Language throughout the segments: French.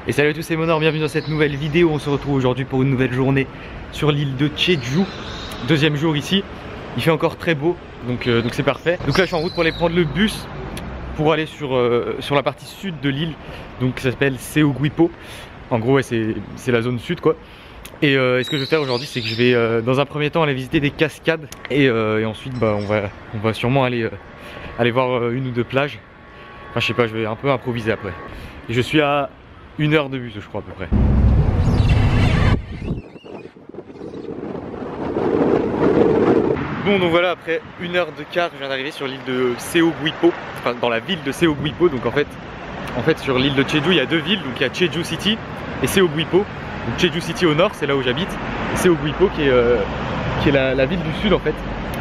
Et salut à tous, c'est Monor, bienvenue dans cette nouvelle vidéo. On se retrouve aujourd'hui pour une nouvelle journée sur l'île de Jeju. Deuxième jour ici, il fait encore très beau, donc c'est parfait. Donc là je suis en route pour aller prendre le bus pour aller sur la partie sud de l'île. Donc ça s'appelle Seogwipo. En gros ouais, c'est la zone sud quoi. Et ce que je vais faire aujourd'hui, c'est que je vais dans un premier temps aller visiter des cascades. Et ensuite bah, on va sûrement aller voir une ou deux plages. Enfin je sais pas, je vais un peu improviser après. Et je suis à 1 heure de bus je crois à peu près. Bon donc voilà, après 1 heure de car, je viens d'arriver sur l'île de Seogwipo, enfin dans la ville de Seogwipo. Donc en fait sur l'île de Jeju il y a deux villes, donc il y a Jeju City et Seogwipo. Donc Jeju City au nord, c'est là où j'habite, et Seogwipo qui est la ville du sud en fait.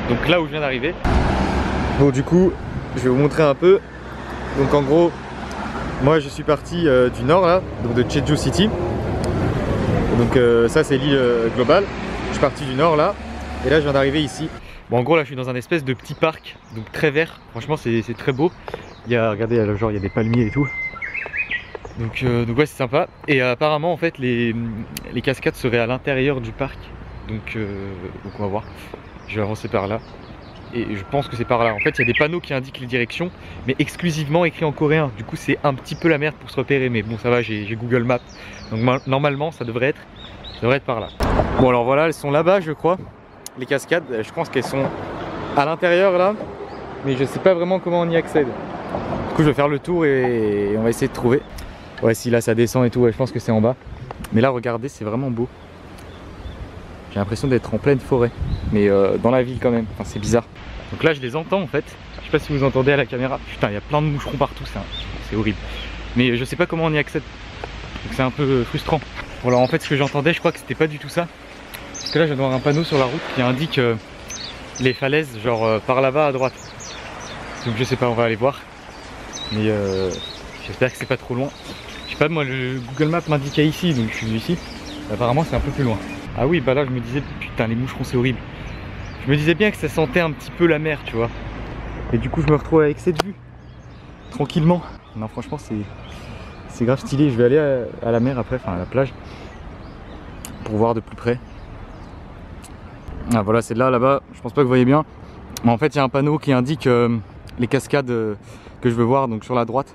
Donc là où je viens d'arriver. Bon du coup je vais vous montrer un peu. Donc en gros moi je suis parti du nord là, donc de Jeju City. Donc ça c'est l'île globale. Je suis parti du nord là, et là je viens d'arriver ici. Bon en gros là je suis dans un espèce de petit parc, donc très vert. Franchement c'est très beau. Il y a, regardez, genre il y a des palmiers et tout. Donc ouais c'est sympa. Et apparemment en fait les cascades seraient à l'intérieur du parc. Donc on va voir. Je vais avancer par là. Et je pense que c'est par là. En fait il y a des panneaux qui indiquent les directions, mais exclusivement écrits en coréen. Du coup c'est un petit peu la merde pour se repérer. Mais bon ça va, j'ai Google Maps. Donc normalement ça devrait être par là. Bon alors voilà, elles sont là-bas je crois. Les cascades, je pense qu'elles sont à l'intérieur là. Mais je sais pas vraiment comment on y accède. Du coup je vais faire le tour et on va essayer de trouver. Ouais si là ça descend et tout, ouais, je pense que c'est en bas. Mais là regardez, c'est vraiment beau. J'ai l'impression d'être en pleine forêt. Mais dans la ville quand même, enfin, c'est bizarre. Donc là je les entends en fait. Je sais pas si vous entendez à la caméra. Putain il y a plein de moucherons partout, c'est horrible. Mais je sais pas comment on y accède. Donc c'est un peu frustrant. Bon alors en fait ce que j'entendais, je crois que c'était pas du tout ça. Parce que là je viens de voir un panneau sur la route qui indique les falaises genre par là-bas à droite. Donc je sais pas, on va aller voir. Mais j'espère que c'est pas trop loin. Je sais pas, moi le Google Maps m'indiquait ici, donc je suis venu ici. Apparemment c'est un peu plus loin. Ah oui bah là je me disais putain les moucherons c'est horrible. Je me disais bien que ça sentait un petit peu la mer tu vois. Et du coup je me retrouve avec cette vue. Tranquillement. Non franchement c'est grave stylé. Je vais aller à la mer après, enfin à la plage. Pour voir de plus près. Ah voilà c'est là-bas, je pense pas que vous voyez bien. Mais en fait il y a un panneau qui indique les cascades que je veux voir, donc sur la droite.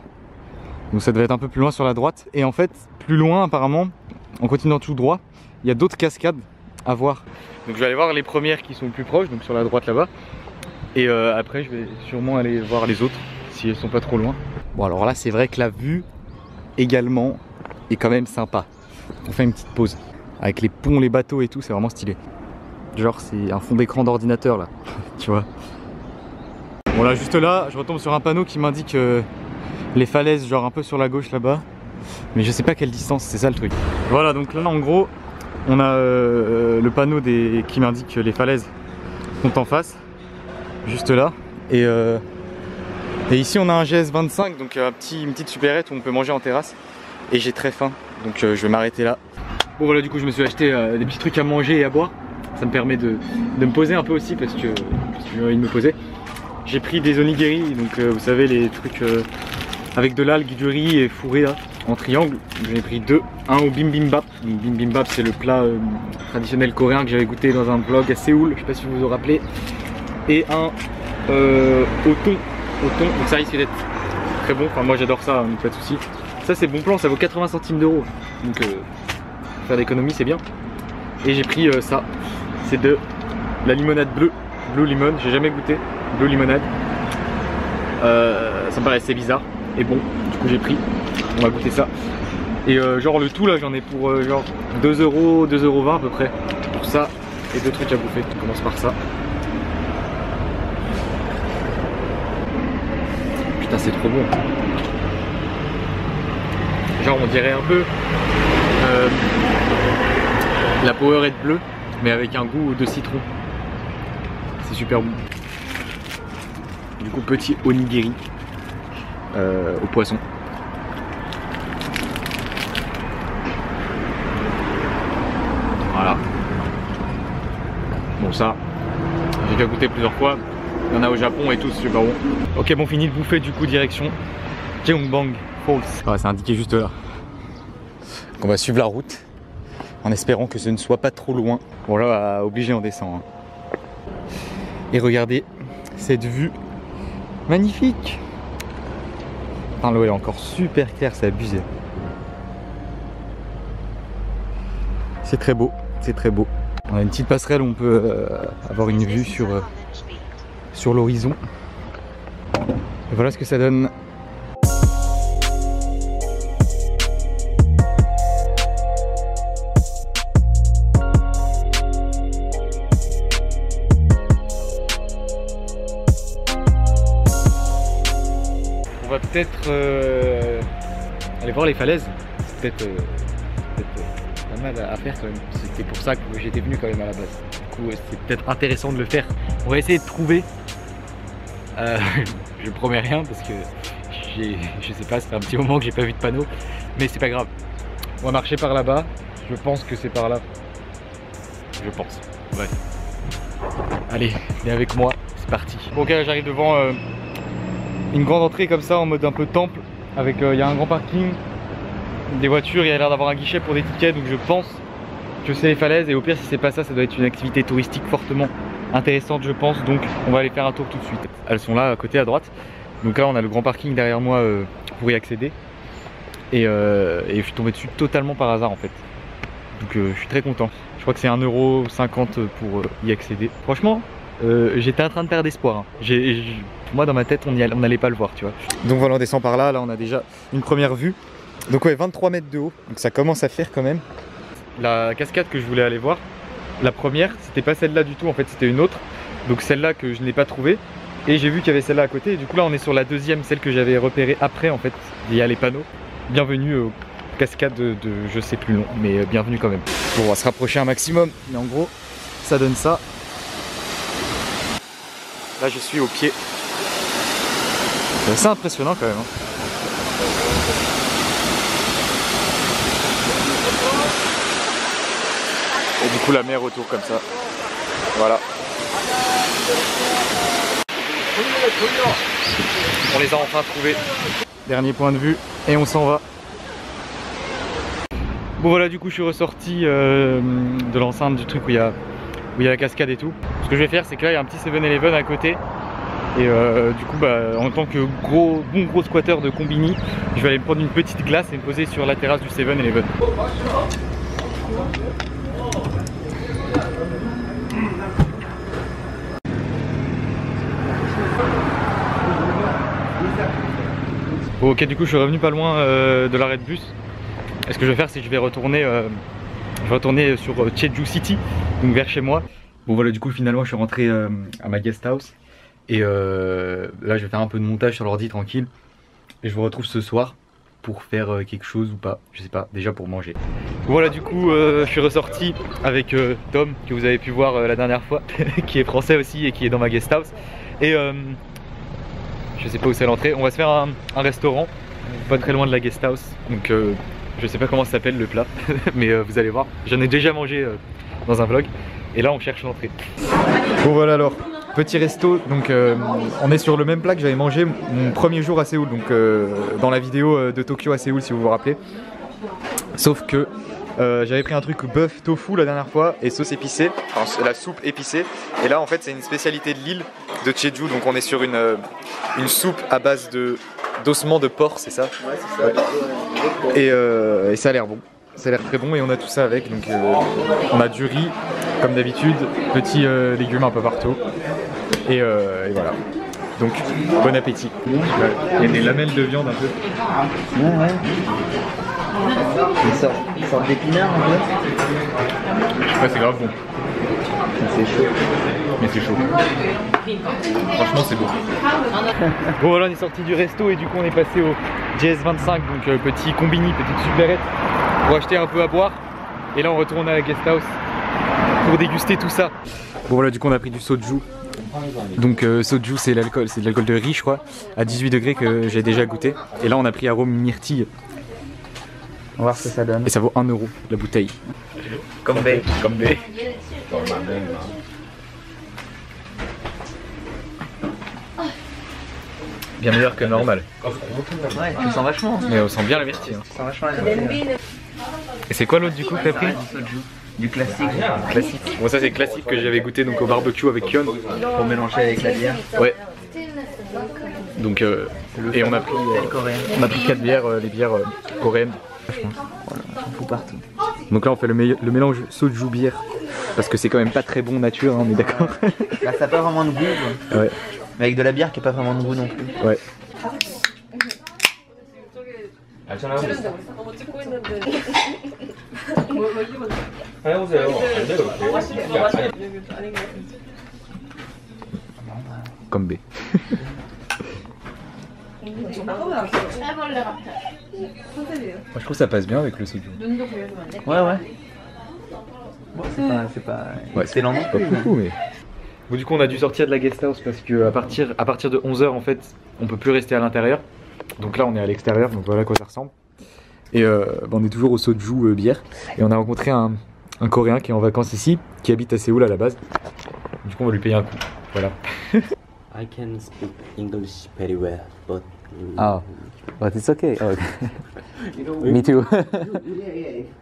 Donc ça devait être un peu plus loin sur la droite. Et en fait plus loin apparemment, en continuant tout droit, il y a d'autres cascades à voir. Donc je vais aller voir les premières qui sont plus proches, donc sur la droite là-bas. Et après je vais sûrement aller voir les autres si elles sont pas trop loin. Bon alors là c'est vrai que la vue également est quand même sympa. On fait une petite pause avec les ponts, les bateaux et tout, c'est vraiment stylé. Genre c'est un fond d'écran d'ordinateur là, tu vois. Bon là juste là, je retombe sur un panneau qui m'indique les falaises genre un peu sur la gauche là-bas. Mais je sais pas quelle distance, c'est ça le truc. Voilà donc là en gros, on a le panneau qui m'indique les falaises sont en face, juste là. Et ici on a un GS25, donc une petite supérette où on peut manger en terrasse. Et j'ai très faim, donc je vais m'arrêter là. Bon voilà du coup je me suis acheté des petits trucs à manger et à boire. Ça me permet de me poser un peu aussi parce que j'ai envie de me poser. J'ai pris des onigiri, donc vous savez les trucs avec de l'algue, du riz et fourré là, en triangle. J'en ai pris deux, un au bibimbap. Bibimbap c'est le plat traditionnel coréen que j'avais goûté dans un vlog à Séoul, je sais pas si vous vous en rappelez. Et un au thon, donc ça risque d'être très bon, enfin moi j'adore ça, donc pas de soucis. Ça c'est bon plan, ça vaut 80 centimes d'euros, donc faire d'économie c'est bien. Et j'ai pris ça, c'est de la limonade bleue, Blue Lemon, j'ai jamais goûté, Blue Limonade. Ça me paraissait bizarre, et bon, du coup j'ai pris, on va goûter ça. Et genre le tout là j'en ai pour genre 2 euros, 2,20 € à peu près, pour ça et deux trucs à bouffer. On commence par ça. Putain c'est trop bon. Genre on dirait un peu la Powerade bleue, mais avec un goût de citron. C'est super bon. Du coup petit onigiri au poisson. Voilà. Bon ça, j'ai déjà goûté plusieurs fois. Il y en a au Japon et tout, c'est super bon. Ok bon fini de bouffer, du coup direction Jeongbang Falls. Ouais, c'est indiqué juste là. Donc on va suivre la route en espérant que ce ne soit pas trop loin. Bon là, obligé on descend. Hein. Et regardez cette vue magnifique. Enfin, l'eau est encore super claire, c'est abusé. C'est très beau, c'est très beau. On a une petite passerelle où on peut avoir une vue sur l'horizon. Et voilà ce que ça donne. On va peut-être aller voir les falaises. C'est peut-être pas mal à faire quand même. C'était pour ça que j'étais venu quand même à la base. Du coup, c'est peut-être intéressant de le faire. On va essayer de trouver. Je promets rien parce que je sais pas, ça fait un petit moment que j'ai pas vu de panneau. Mais c'est pas grave. On va marcher par là-bas. Je pense que c'est par là. Je pense. Bref. Allez, viens avec moi. C'est parti. Ok, j'arrive devant une grande entrée comme ça en mode un peu temple. Avec il y a un grand parking, des voitures, il y a l'air d'avoir un guichet pour des tickets. Donc je pense que c'est les falaises. Et au pire, si c'est pas ça, ça doit être une activité touristique fortement intéressante, je pense. Donc on va aller faire un tour tout de suite. Elles sont là à côté à droite. Donc là on a le grand parking derrière moi pour y accéder. Et je suis tombé dessus totalement par hasard en fait. Donc je suis très content. Je crois que c'est 1,50 € pour y accéder. Franchement j'étais en train de perdre espoir. Hein. Moi dans ma tête on n'allait pas le voir, tu vois. Donc voilà, on descend par là. Là on a déjà une première vue. Donc ouais, 23 mètres de haut. Donc ça commence à faire quand même. La cascade que je voulais aller voir, la première, c'était pas celle-là du tout, en fait c'était une autre. Donc celle-là que je n'ai pas trouvée. Et j'ai vu qu'il y avait celle-là à côté. Et du coup là on est sur la deuxième, celle que j'avais repérée après en fait. Il y a les panneaux. Bienvenue aux cascades de je sais plus long, mais bienvenue quand même. Bon, on va se rapprocher un maximum. Mais en gros, ça donne ça. Là je suis au pied. C'est assez impressionnant quand même. Hein. Et du coup la mer autour comme ça. Voilà. On les a enfin trouvés. Dernier point de vue et on s'en va. Bon voilà, du coup je suis ressorti de l'enceinte du truc où il y a la cascade et tout. Ce que je vais faire, c'est que là il y a un petit 7-Eleven à côté. Et du coup en tant que bon gros squatter de Combini, je vais aller me prendre une petite glace et me poser sur la terrasse du 7-Eleven. Bon, ok, du coup je suis revenu pas loin de l'arrêt de bus. Et ce que je vais faire, c'est que je vais retourner sur Jeju City, donc vers chez moi. Bon voilà, du coup finalement je suis rentré à ma guest house. Et là je vais faire un peu de montage sur l'ordi tranquille. Et je vous retrouve ce soir pour faire quelque chose ou pas, je sais pas, déjà pour manger. Voilà, du coup je suis ressorti avec Tom, que vous avez pu voir la dernière fois, qui est français aussi et qui est dans ma guest house. Et je sais pas où c'est l'entrée. On va se faire un restaurant pas très loin de la guest house. Donc je sais pas comment ça s'appelle le plat, mais vous allez voir. J'en ai déjà mangé dans un vlog. Et là on cherche l'entrée. Bon voilà alors, petit resto. Donc on est sur le même plat que j'avais mangé mon premier jour à Séoul. Donc dans la vidéo de Tokyo à Séoul, si vous vous rappelez. Sauf que j'avais pris un truc bœuf tofu la dernière fois et sauce épicée, enfin la soupe épicée. Et là en fait c'est une spécialité de l'île de Jeju. Donc on est sur une soupe à base d'ossements de porc, c'est ça? Ouais, c'est ça. Ouais. Et ça a l'air bon. Ça a l'air très bon et on a tout ça avec. Donc on a du riz comme d'habitude, petits légumes un peu partout. Et voilà. Donc bon appétit. Il y a des lamelles de viande un peu. Ouais, ouais. Une sorte d'épinard un peu. Ouais, c'est grave bon. C'est chaud. Mais c'est chaud. Franchement c'est beau. Bon voilà, on est sorti du resto et du coup on est passé au JS25, donc petit combini, petite supérette, pour acheter un peu à boire. Et là on retourne à la guest house pour déguster tout ça. Bon voilà, du coup on a pris du soju. Donc soju c'est de l'alcool de riz je crois, à 18 degrés que j'ai déjà goûté. Et là on a pris arôme myrtille. On va voir ce que ça donne. Et ça vaut 1 € la bouteille. Comme B. Comme B. Bien meilleur que normal. Ouais, tu sens vachement. Mais on sent bien la myrtille. Hein. Tu sens vachement la myrtille. Et c'est quoi l'autre du coup que t'as pris? Du classique. Classique. Bon ça c'est classique que j'avais goûté donc au barbecue avec Kion. Pour mélanger avec la bière. Ouais. Donc et on a pris 4 bières, les bières coréennes. Voilà, on s'en fout partout. Donc là on fait le mélange soju bière parce que c'est quand même pas très bon nature, hein, on est d'accord. Là ça n'a pas vraiment de goût. Quoi. Ouais. Mais avec de la bière qui n'a pas vraiment de goût non plus. Ouais. Comme B. Moi, je trouve que ça passe bien avec le soju. Ouais ouais. Bon, c'est pas Ouais, excellent non pas plus. beaucoup mais. Bon, du coup on a dû sortir de la guest house parce que à partir de 11h en fait on peut plus rester à l'intérieur. Donc là on est à l'extérieur, donc voilà à quoi ça ressemble. Et on est toujours au soju bière. Et on a rencontré un Coréen qui est en vacances ici, qui habite à Séoul à la base. Du coup on va lui payer un coup. Voilà. I can speak English very well, but Ah, but it's okay. Oh, okay. Me too.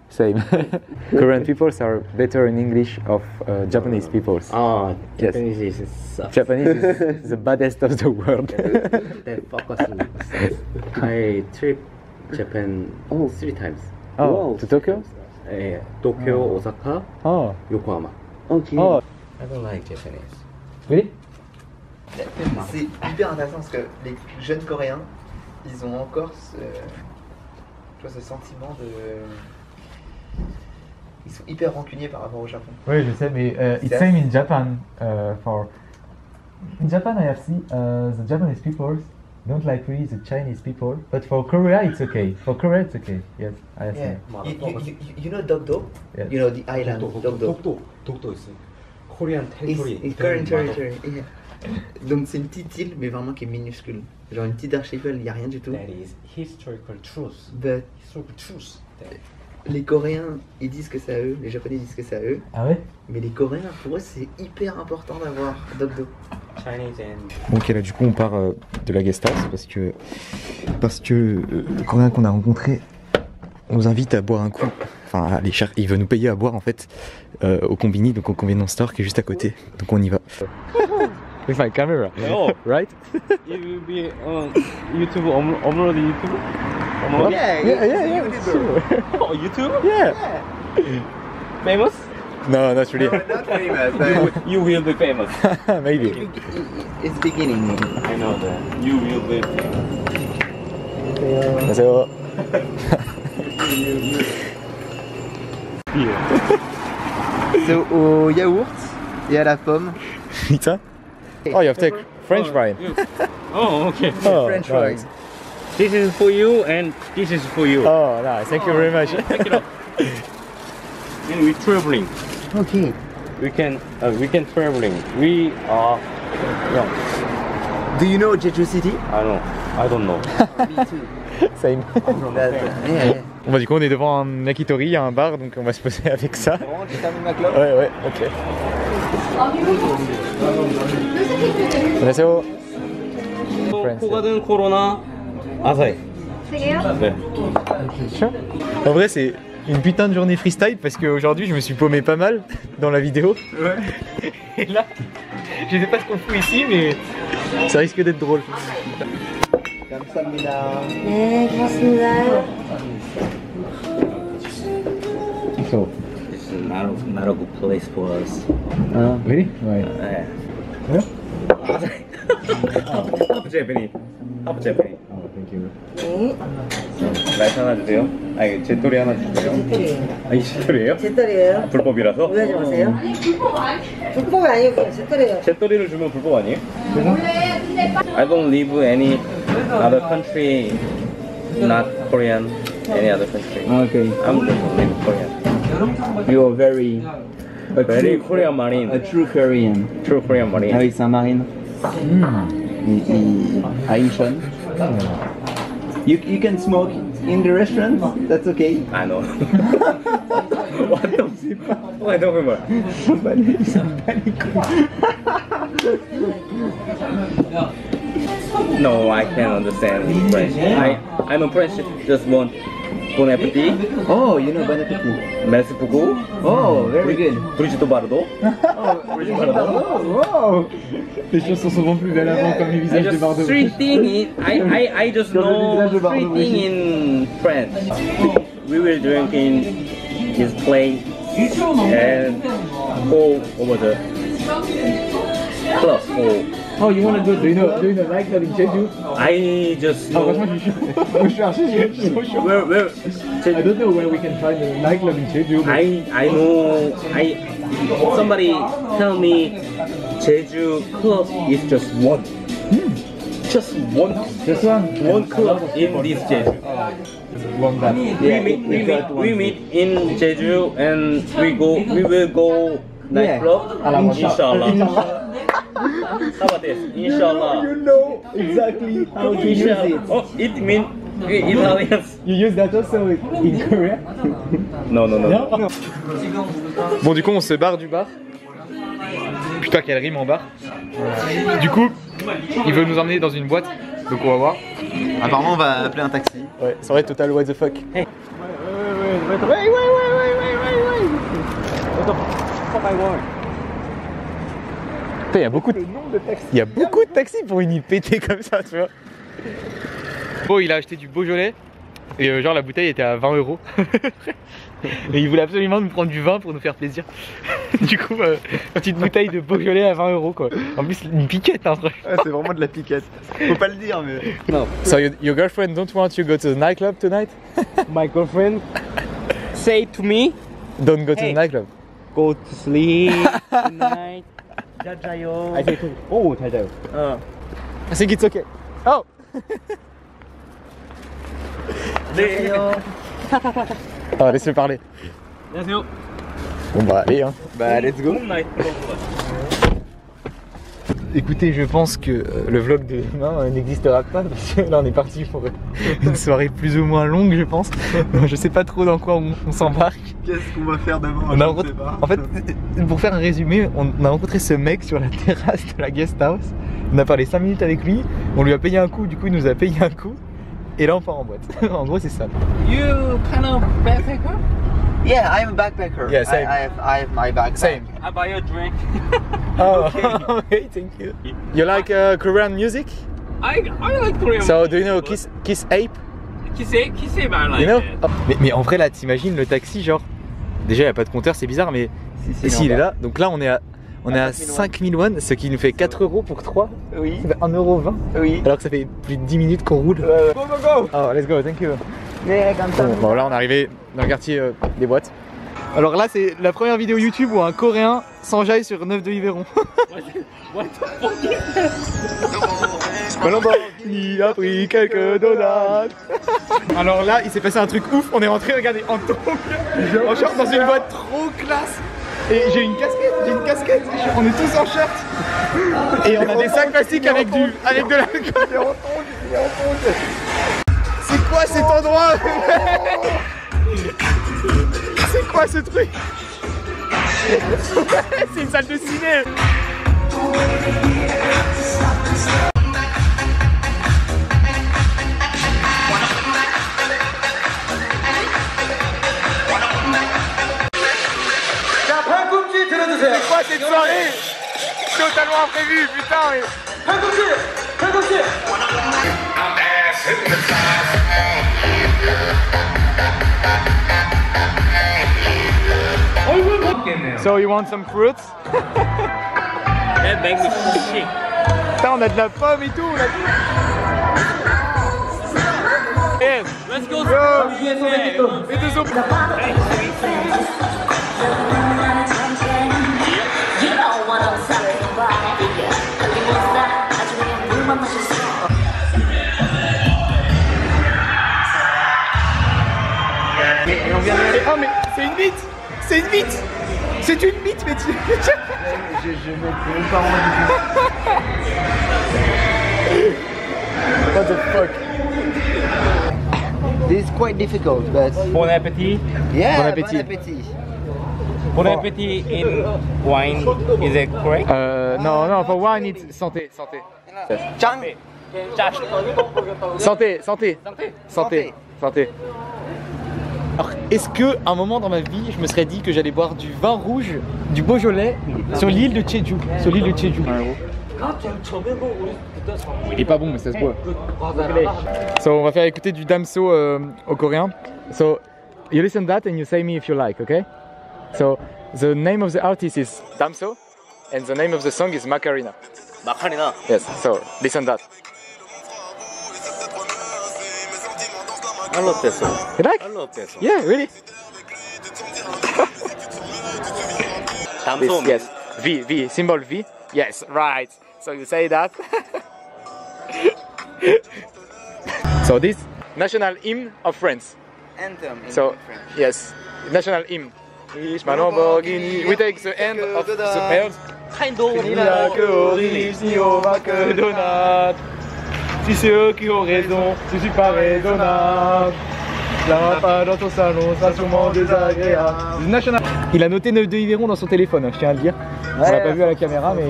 Same. Korean people are better in English of Japanese people. Yes. Japanese is Japanese is the baddest of the world. They focus on I trip Japan 3 times. Oh, to Tokyo? Tokyo, Osaka, Oh, Yokohama. Ok. oh, I don't like Japanese. really? C'est hyper intéressant parce que les jeunes Coréens, ils ont encore ce sentiment de... Ils sont hyper rancuniers par rapport au Japon. Oui, je sais, mais it's same in Japan. In Japan, I have seen the Japanese people don't like really the Chinese people, but for Korea it's okay. For Korea it's okay. Yes, I have Yeah. seen. You know Dokdo? Yeah. You know the island Dokdo? Dokdo is Korean territory. It's Korean territory. Yeah. Donc c'est une petite île, mais vraiment qui est minuscule. Genre une petite archipel, il n'y a rien du tout. That is historical truth. But Historical truth. les Coréens, ils disent que c'est à eux, les Japonais disent que c'est à eux, Ah ouais? mais les Coréens, pour eux, c'est hyper important d'avoir Dokdo. Chinese and Ok, là du coup on part de la guest house parce que le Coréen qu'on a rencontré nous invite à boire un coup. Enfin, à aller il veut nous payer à boire en fait au Combini, donc au convenience store qui est juste à côté. Donc on y va. With my camera, Oh. right? it will be on YouTube, upload YouTube. Upload? Yeah, sure. Oh, YouTube? Yeah. Famous? No, not really. Not famous, but You will be famous. Maybe. it's beginning. I know that. You will be famous. 안녕하세요. C'est au yaourt et à la pomme. Pizza? Oh, you have take French fry. Oh, okay. Oh, French nice. fries. This is for you and this is for you. Oh, nice. Thank you very much. And we're traveling. Ok. We can traveling. We are. Do you know Jeju City? I don't know. Me too. Same. Yeah. Bon, du coup, on est devant un yakitori, il y a un bar, donc on va se poser avec ça. Bon, tu termines ma clope? Ouais, ok. 안녕하세요. 코가든 코로나 아사히. 네. En vrai, c'est une putain de journée freestyle parce qu'aujourd'hui, je me suis paumé pas mal dans la vidéo. Ouais. Et là, je sais pas ce qu'on fout ici, mais ça risque d'être drôle. 감사합니다. 네, 고맙습니다. So, It's not a good place for us. really? Why? 네. 하프 제페니. 하프 제페니. Oh, thank you. 라이트 하나 주세요. 아니 제토리 하나 주세요. 아니 제토리예요? 제떨이에요. 불법이라서? 오해하지 마세요. 불법이 아니고 그냥 제떨이에요. 제토리를 주면 불법 아니에요? I don't live any other country, not Korean, any other country. Okay. I'm just live Korean. You are very Korean marine. a true Korean. True Korean marine. Avec Saint-Marine. À Incheon. You can smoke in the restaurant, that's okay. I know. What the fuck? What the fuck? No, I can't understand French. I know French just one Bon appétit. Oh, you know, bon appétit. Merci beaucoup. Oh, very good. Brigitte Bardot. Wow. Les choses sont souvent plus belles avant comme les visages de Bardot. Three things I just know three things in French. We will drink in this place and go over the club. Oh, you wanna go? Do you know nightclub in Jeju? I just know where I don't know where we can find a nightclub in Jeju. I know somebody tell me Jeju club is just one. Just one. Just one Club in this Jeju. One that. We meet in Jeju and we will go nightclub. Inshallah. How about this? Inshallah. You know exactly how to use it. Oh, it means Italians. You use that also in Korea? No. Bon, du coup, on se barre du bar. Putain, quelle rime en bar. Du coup, il veut nous emmener dans une boîte, donc on va voir. Apparemment, on va appeler un taxi. Ouais, ça aurait total what the fuck. Hey. Il y a beaucoup de taxis pour une île pétée comme ça, tu vois. Bon, il a acheté du Beaujolais et genre la bouteille était à 20 €. Et il voulait absolument nous prendre du vin pour nous faire plaisir. Du coup, une petite bouteille de Beaujolais à 20 € quoi. En plus, une piquette, hein, frère. Ouais, c'est vraiment de la piquette. Faut pas le dire, mais. No. So your girlfriend don't want you to go to the nightclub tonight? My girlfriend say to me, Don't go to the nightclub. go to sleep tonight. 자자요. I say to oh 잘 자요. I think it's okay. Oh! Ah, laisse-le parler. 안녕하세요. Bon bah allez hein. Bah, let's go. Écoutez, je pense que le vlog de demain n'existera pas parce que là on est parti pour une soirée plus ou moins longue, je pense. Je sais pas trop dans quoi on s'embarque. Qu'est-ce qu'on va faire demain? En fait, pour faire un résumé, on a rencontré ce mec sur la terrasse de la guest house. On a parlé 5 minutes avec lui, on lui a payé un coup, du coup il nous a payé un coup. Et là on part en boîte. En gros c'est ça. You kind of backpacker? Yeah, I'm a backpacker. Yeah, same. I have my backpack. Same. I buy you a drink. Oh, okay, thank you. You like Korean music? I like Korean. So do you know Kiss Ape? Kiss Ape, I like You know? it. Oh, mais en vrai là t'imagines le taxi genre. Déjà il n'y a pas de compteur, c'est bizarre mais si il est là. Donc là on est à 5000 won, ce qui nous fait 4 € pour 3. Oui. Ça fait 1,20 €. Oui. Alors que ça fait plus de 10 minutes qu'on roule. Go, go, go. Oh, let's go, thank you. Mais comme ça. Bon, là on est arrivé dans le quartier des boîtes. Alors là c'est la première vidéo YouTube où un Coréen s'enjaille sur 9 de Yveron. What the fuck? Il a pris quelques dollars. Alors là il s'est passé un truc ouf, on est rentré, regardez, en tongue, en short dans une boîte trop classe. Et j'ai une casquette, on est tous en shirt. Et on a des sacs plastiques avec de l'alcool. C'est quoi cet endroit? C'est quoi ce truc? C'est une salle de ciné. C'est quoi cette soirée? Totalement imprévu, putain mais... So you want some fruits? That makes me sick. Putain, on a de la pomme et tout, on a tout. Yes. Let's go. Et deux autres. Oh mais c'est une bite! C'est une bite! C'est une bite, mais tu... Je me même pas rendu. What the fuck? This is quite difficult, but Bon appétit. yeah, Bon appétit. Bon appétit. Bon appétit in wine, is it correct? Non, for wine it's santé. Chang. Josh. Santé. Alors, est-ce que un moment dans ma vie, je me serais dit que j'allais boire du vin rouge, du Beaujolais, sur l'île de Jeju, sur l'île de Jeju. Il est pas bon, mais ça se boit. So, on va faire écouter du Damso au coréen. So, you listen that and you say me if you like, okay? So, the name of the artist is Damso, and the name of the song is Macarena. Macarena. Yes, so listen that. I love that song. You like? I love that song. Yeah, really? Damso. Yes, V, symbol V. Yes, right. So you say that. So this national hymn of France. Anthem in So French. yes, national hymn. We take the end of the bells. Si c'est eux qui ont raison, je suis pas raisonnable. La pas dans ton salon, ça sûrement désagréable. National. Il a noté 9 de Yveron dans son téléphone, hein, je tiens à le dire. On l'a pas vu à la caméra, mais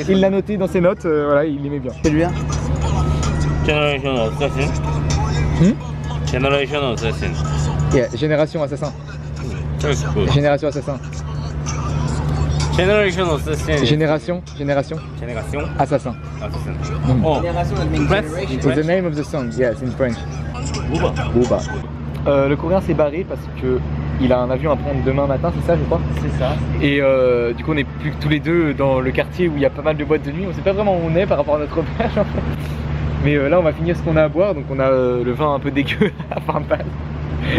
il l'a noté dans ses notes, voilà, il aimait bien. C'est lui, hein? Generation Assassin. Generation Assassin. Yeah, Génération Assassin. That's good. Génération Assassin. Generation Assassin. Génération Génération Assassin. Assassin. Oh. Génération, that means French. generation. It's the name of the song, yes, in French. Booba. Booba. Le coréen s'est barré parce que il a un avion à prendre demain matin, c'est ça je crois? C'est ça. Et du coup on est plus que tous les deux dans le quartier où il y a pas mal de boîtes de nuit, on sait pas vraiment où on est par rapport à notre repère en fait. Mais là on va finir ce qu'on a à boire, donc on a le vin un peu dégueu à 20 balles.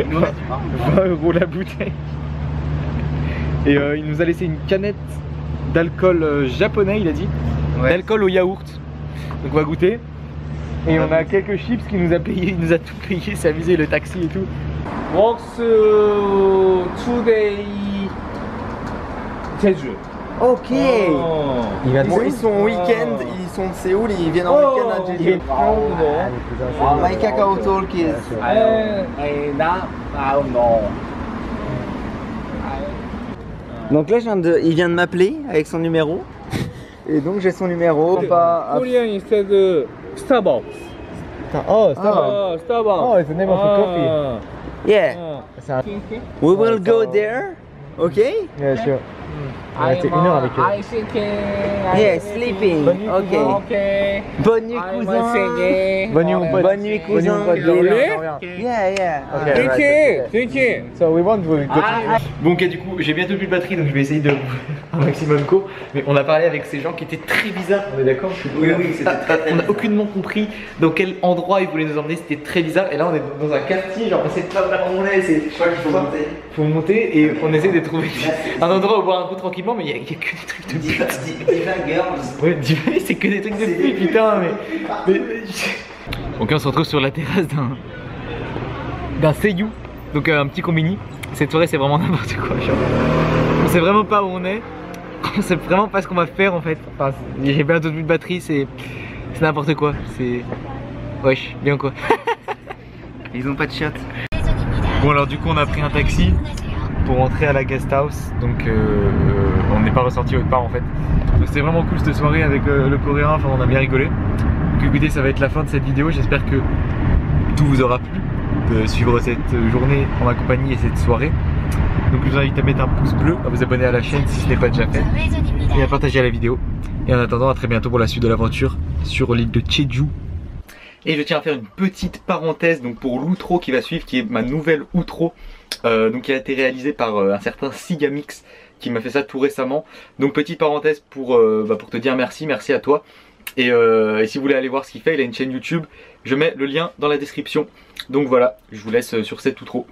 20 € la bouteille. Et il nous a laissé une canette d'alcool japonais, il a dit, d'alcool au yaourt. Donc on va goûter. Et on a quelques chips qu'il nous a payé, il nous a tout payé, c'est amusé, le taxi et tout. Works today Jeju. Ok. Il vient de Bon, ils sont au week-end, ils sont de Séoul, ils viennent en week-end à Jeju. My Kakao Talk is. Donc là, il vient de m'appeler avec son numéro. Et donc j'ai son numéro. Korean instead Starbucks. Oh, Starbucks. Starbucks. Oh, it's the name of a coffee. Yeah. C'est un... We will go there. Okay? Yeah, sure. Ouais, c'est 1 heure avec eux. Yeah, sleeping. Bonne nuit, Ok. Bonne nuit, cousin. Bonne nuit, mon pote. Bonne nuit, cousin. Bonne nuit, mon pote. Yeah, yeah. Okay, Thank you. So we want to go. Bon, ok, du coup, j'ai bientôt plus de batterie, donc je vais essayer de un maximum co. Mais on a parlé avec ces gens qui étaient très bizarres, on est d'accord? Oui, c'était très On n'a aucunement compris dans quel endroit ils voulaient nous emmener, c'était très bizarre. Et là, on est dans un quartier, genre, on sait pas vraiment où on est. Je crois qu'il faut monter. Faut monter et on essaie de trouver un endroit où boire un coup tranquillement, mais il y a que des trucs de pute. Diva Girls. Ouais, Diva, c'est que des trucs de pute, putain, mais... Ok, on se retrouve sur la terrasse d'un Seiyu, donc un petit combini. Cette soirée, c'est vraiment n'importe quoi. Genre. On sait vraiment pas où on est. On sait vraiment pas ce qu'on va faire en fait. Enfin, j'ai bientôt plus de batterie, c'est n'importe quoi. C'est. Wesh, bien quoi. Ils ont pas de shot. Bon, alors du coup, on a pris un taxi pour rentrer à la guest house. Donc, on n'est pas ressorti autre part en fait. Donc, c'était vraiment cool cette soirée avec le coréen. Enfin, on a bien rigolé. Donc, écoutez, ça va être la fin de cette vidéo. J'espère que tout vous aura plu de suivre cette journée en ma compagnie et cette soirée. Donc je vous invite à mettre un pouce bleu, à vous abonner à la chaîne si ce n'est pas déjà fait et à partager la vidéo. Et en attendant, à très bientôt pour la suite de l'aventure sur l'île de Jeju. Et je tiens à faire une petite parenthèse donc pour l'outro qui va suivre, qui est ma nouvelle outro, donc qui a été réalisée par un certain Sigamix qui m'a fait ça tout récemment. Donc petite parenthèse pour te dire merci à toi. Et si vous voulez aller voir ce qu'il fait, il a une chaîne YouTube, je mets le lien dans la description. Donc voilà, je vous laisse sur cette outro.